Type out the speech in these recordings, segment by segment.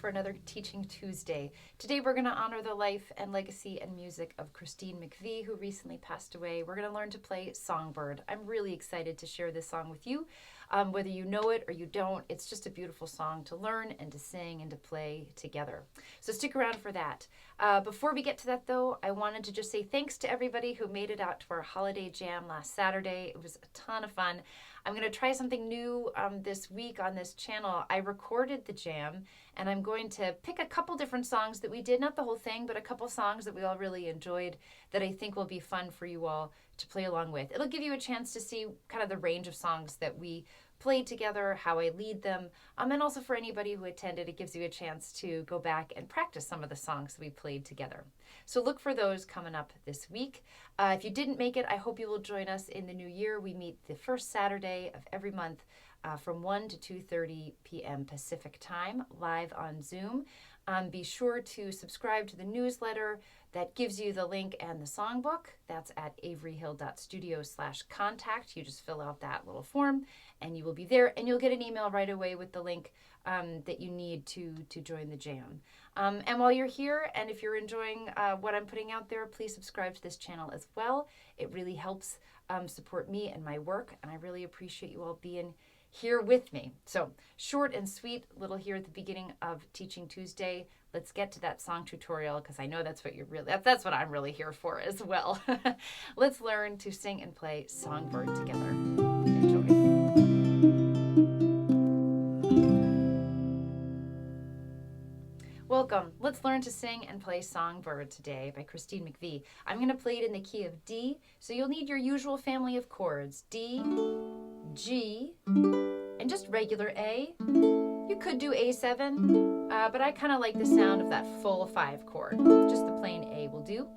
for another Teaching Tuesday. Today we're going to honor the life and legacy and music of Christine McVie, who recently passed away. We're going to learn to play Songbird. I'm really excited to share this song with you. Whether you know it or you don't, it's just a beautiful song to learn and to sing and to play together. So stick around for that. Before we get to that, though, I wanted to just say thanks to everybody who made it out to our holiday jam last Saturday. It was a ton of fun. I'm going to try something new this week on this channel. I recorded the jam, and I'm going to pick a couple different songs that we did, not the whole thing, but a couple songs that we all really enjoyed that I think will be fun for you all to play along with. It'll give you a chance to see kind of the range of songs that we played together, how I lead them, and also for anybody who attended, it gives you a chance to go back and practice some of the songs that we played together. So look for those coming up this week. If you didn't make it, I hope you will join us in the new year. We meet the first Saturday of every month from 1 to 2:30 p.m. Pacific time, live on Zoom. Be sure to subscribe to the newsletter that gives you the link and the songbook. That's at averyhill.studio/contact. You just fill out that little form and you will be there, and you'll get an email right away with the link that you need to join the jam. And while you're here, and if you're enjoying what I'm putting out there, please subscribe to this channel as well. It really helps support me and my work, and I really appreciate you all being here with me. So short and sweet, little here at the beginning of Teaching Tuesday. Let's get to that song tutorial, because I know that's what that's what I'm really here for as well. Let's learn to sing and play Songbird together. Enjoy. Welcome. Let's learn to sing and play Songbird today by Christine McVie. I'm going to play it in the key of D, so you'll need your usual family of chords: D, G, and just regular A. You could do A7, but I kind of like the sound of that full 5 chord. Just the plain A will do.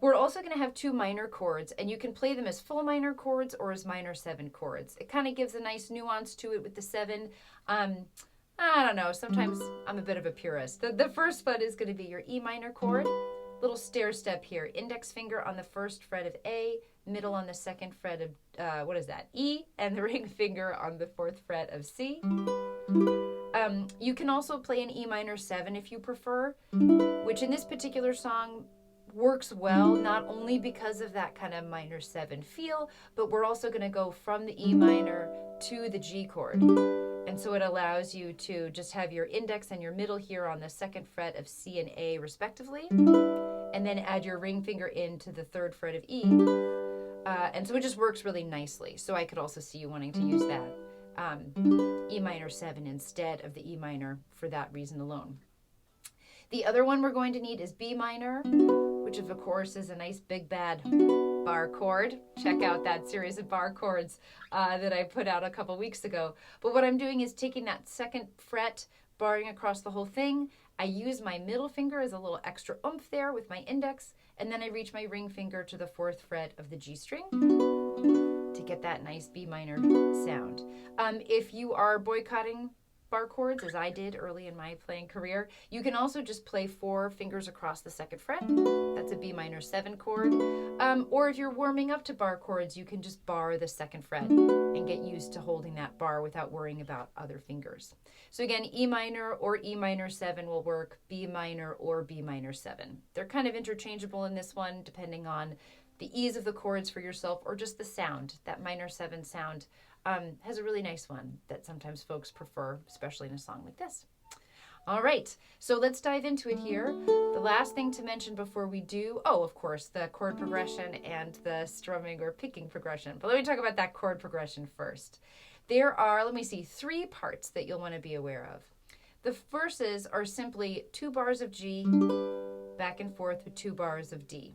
We're also going to have 2 minor chords, and you can play them as full minor chords or as minor 7 chords. It kind of gives a nice nuance to it with the 7. I don't know, sometimes I'm a bit of a purist. The first one is going to be your E minor chord. Little stair step here. Index finger on the 1st fret of A, middle on the 2nd fret of, E, and the ring finger on the 4th fret of C. You can also play an E minor 7 if you prefer, which in this particular song works well, not only because of that kind of minor 7 feel, but we're also going to go from the E minor to the G chord. And so it allows you to just have your index and your middle here on the 2nd fret of C and A respectively, and then add your ring finger into the 3rd fret of E. And so it just works really nicely. So I could also see you wanting to use that E minor 7 instead of the E minor for that reason alone. The other one we're going to need is B minor, which of course is a nice big bad bar chord. Check out that series of bar chords that I put out a couple weeks ago. But what I'm doing is taking that 2nd fret, barring across the whole thing. I use my middle finger as a little extra oomph there with my index, and then I reach my ring finger to the 4th fret of the G string to get that nice B minor sound. If you are boycotting bar chords, as I did early in my playing career, you can also just play 4 fingers across the 2nd fret. That's a B minor 7 chord. Or if you're warming up to bar chords, you can just bar the 2nd fret and get used to holding that bar without worrying about other fingers. So again, E minor or E minor 7 will work, B minor or B minor 7. They're kind of interchangeable in this one, depending on the ease of the chords for yourself or just the sound. That minor 7 sound has a really nice one that sometimes folks prefer, especially in a song like this. All right, so let's dive into it here. The last thing to mention before we do, of course, the chord progression and the strumming or picking progression. But let me talk about that chord progression first. There are, 3 parts that you'll want to be aware of. The verses are simply 2 bars of G, back and forth with 2 bars of D.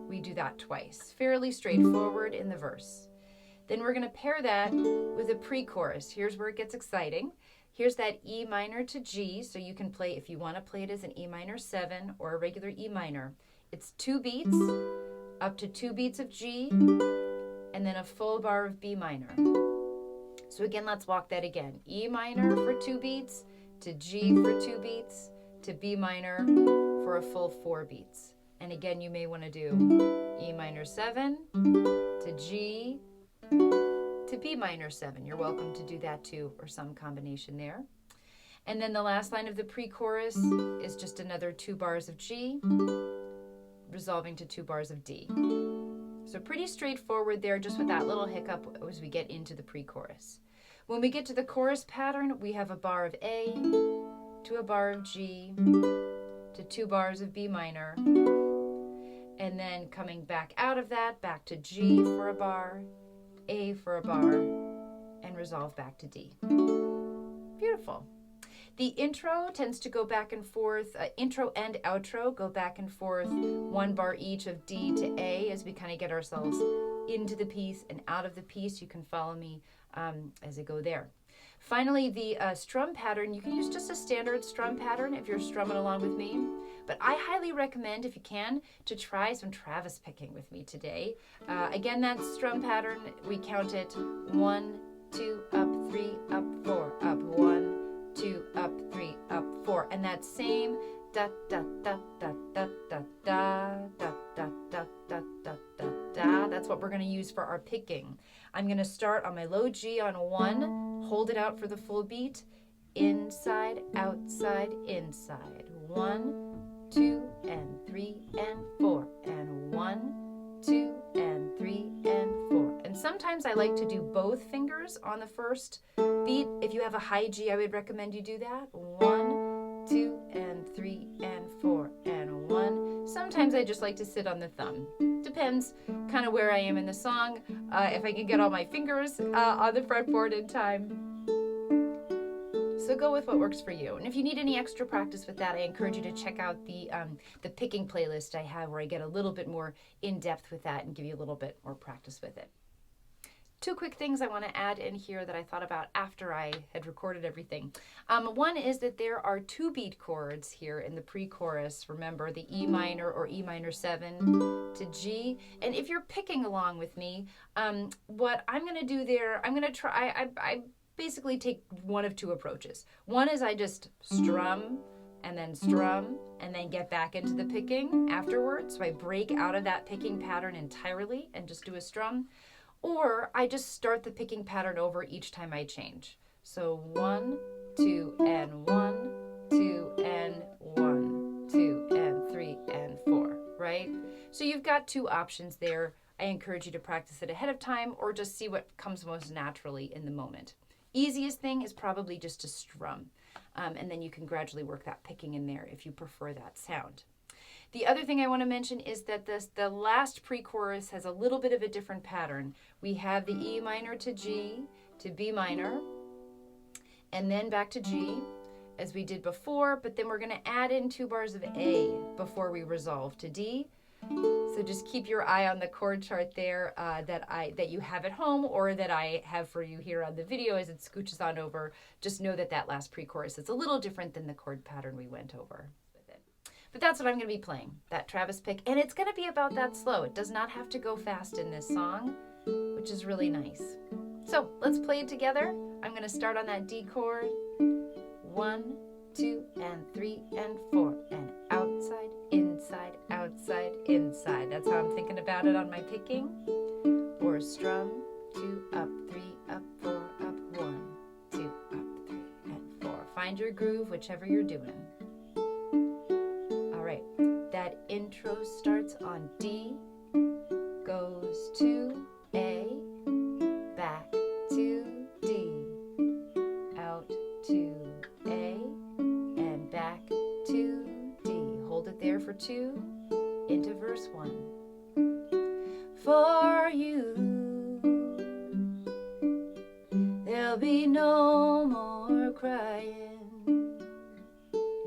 We do that twice, fairly straightforward in the verse. Then we're going to pair that with a pre-chorus. Here's where it gets exciting. Here's that E minor to G, so you can play, if you want to play it as an E minor 7 or a regular E minor. It's 2 beats, up to 2 beats of G, and then a full bar of B minor. So again, let's walk that again. E minor for 2 beats, to G for 2 beats, to B minor for a full 4 beats. And again, you may want to do E minor 7 to G, to B minor 7. You're welcome to do that too, or some combination there. And then the last line of the pre-chorus is just another 2 bars of G, resolving to 2 bars of D. So pretty straightforward there, just with that little hiccup as we get into the pre-chorus. When we get to the chorus pattern, we have a bar of A to a bar of G to 2 bars of B minor, and then coming back out of that, back to G for a bar, A for a bar, and resolve back to D. Beautiful. The intro tends to go back and forth, intro and outro go back and forth, 1 bar each of D to A as we kind of get ourselves into the piece and out of the piece. You can follow me as I go there. Finally, the strum pattern, you can use just a standard strum pattern if you're strumming along with me. But I highly recommend, if you can, to try some Travis picking with me today. Again, that strum pattern, we count it 1, 2, up, 3, up, 4, up, 1, 2, up, 3, up, 4. And that same da da da da da da da da da da da da da. That's what we're going to use for our picking. I'm going to start on my low G on 1, hold it out for the full beat, inside, outside, inside. 1, 2, and 3, and 4, and 1, 2, and 3, and 4. And sometimes I like to do both fingers on the first beat. If you have a high G, I would recommend you do that. 1, 2, and 3, and 4, and 1. Sometimes I just like to sit on the thumb. Depends kind of where I am in the song, if I can get all my fingers on the fretboard in time. So go with what works for you. And if you need any extra practice with that, I encourage you to check out the picking playlist I have, where I get a little bit more in-depth with that and give you a little bit more practice with it. 2 quick things I want to add in here that I thought about after I had recorded everything. One is that there are 2 beat chords here in the pre-chorus. Remember, the E minor or E minor 7 to G. And if you're picking along with me, what I'm going to do there, I'm going to try, I basically take one of 2 approaches. One is I just strum and then get back into the picking afterwards. So I break out of that picking pattern entirely and just do a strum. Or I just start the picking pattern over each time I change. So 1, 2, and 1, 2, and 1, 2, and 3, and 4, right? So you've got 2 options there. I encourage you to practice it ahead of time or just see what comes most naturally in the moment. Easiest thing is probably just to strum, and then you can gradually work that picking in there if you prefer that sound. The other thing I want to mention is that the last pre-chorus has a little bit of a different pattern. We have the E minor to G to B minor, and then back to G, as we did before, but then we're going to add in 2 bars of A before we resolve to D. So just keep your eye on the chord chart there that you have at home or that I have for you here on the video as it scooches on over. Just know that last pre-chorus is a little different than the chord pattern we went over with it. But that's what I'm going to be playing, that Travis pick. And it's going to be about that slow. It does not have to go fast in this song, which is really nice. So let's play it together. I'm going to start on that D chord. 1, 2, and 3, and 4, and outside, inside, outside, inside. That's how I'm thinking about it on my picking. Or strum, 2, up, 3, up, 4, up, 1, 2, up, 3, and 4. Find your groove, whichever you're doing. All right, that intro starts on D, goes to A, back to D, out to A, and back to D. Hold it there for 2, into verse 1. For you, there'll be no more crying.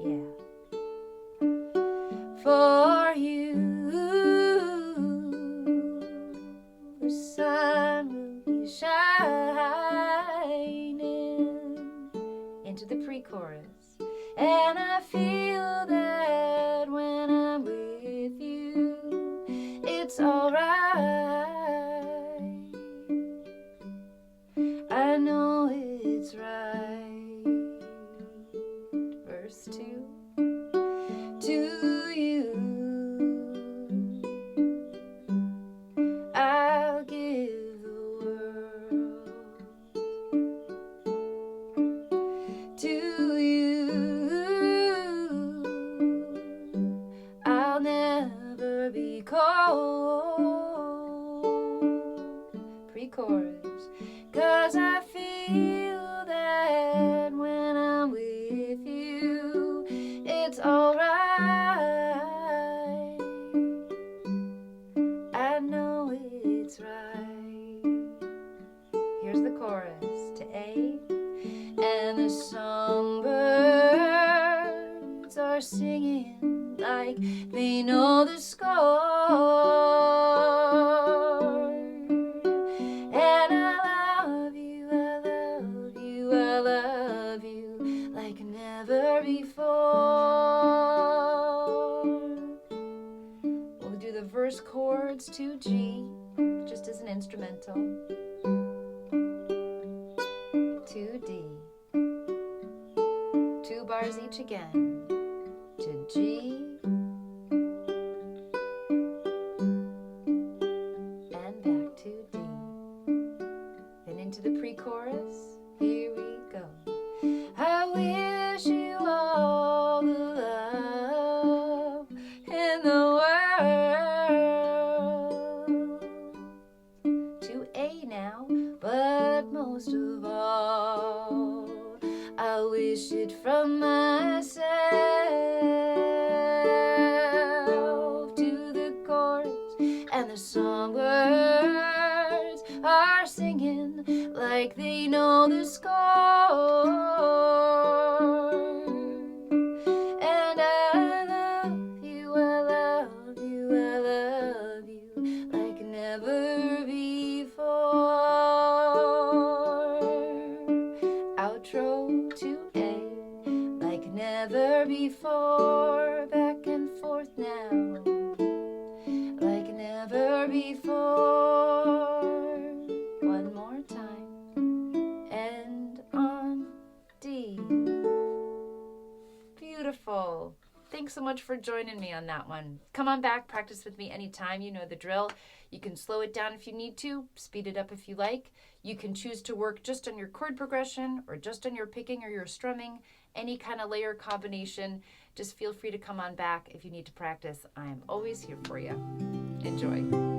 Yeah. For you, the sun will be shining into the pre-chorus. And I feel that when I'm with you, it's alright. I know it's right. Verse 2. To you, it's alright. I know it's right. Here's the chorus to A. And the songbirds are singing like they know the score. And I love you, I love you, I love you like never before. We'll do the verse chords to G, just as an instrumental, to D. 2 bars each again, to G, and back to D. Then into the pre-chorus, here we go. I wish you all the love in the world. To A now, but most of all, I wish it from myself. To the chorus, and the songbirds are singing like they know the score. And I love you, I love you, I love you like never before. Outro to A, like never before. Back and forth now, like never before. One more time, and on D. Beautiful. Thanks so much for joining me on that one. Come on back, practice with me anytime. You know the drill. You can slow it down if you need to, speed it up if you like. You can choose to work just on your chord progression or just on your picking or your strumming, any kind of layer combination. Just feel free to come on back if you need to practice. I am always here for you. Enjoy.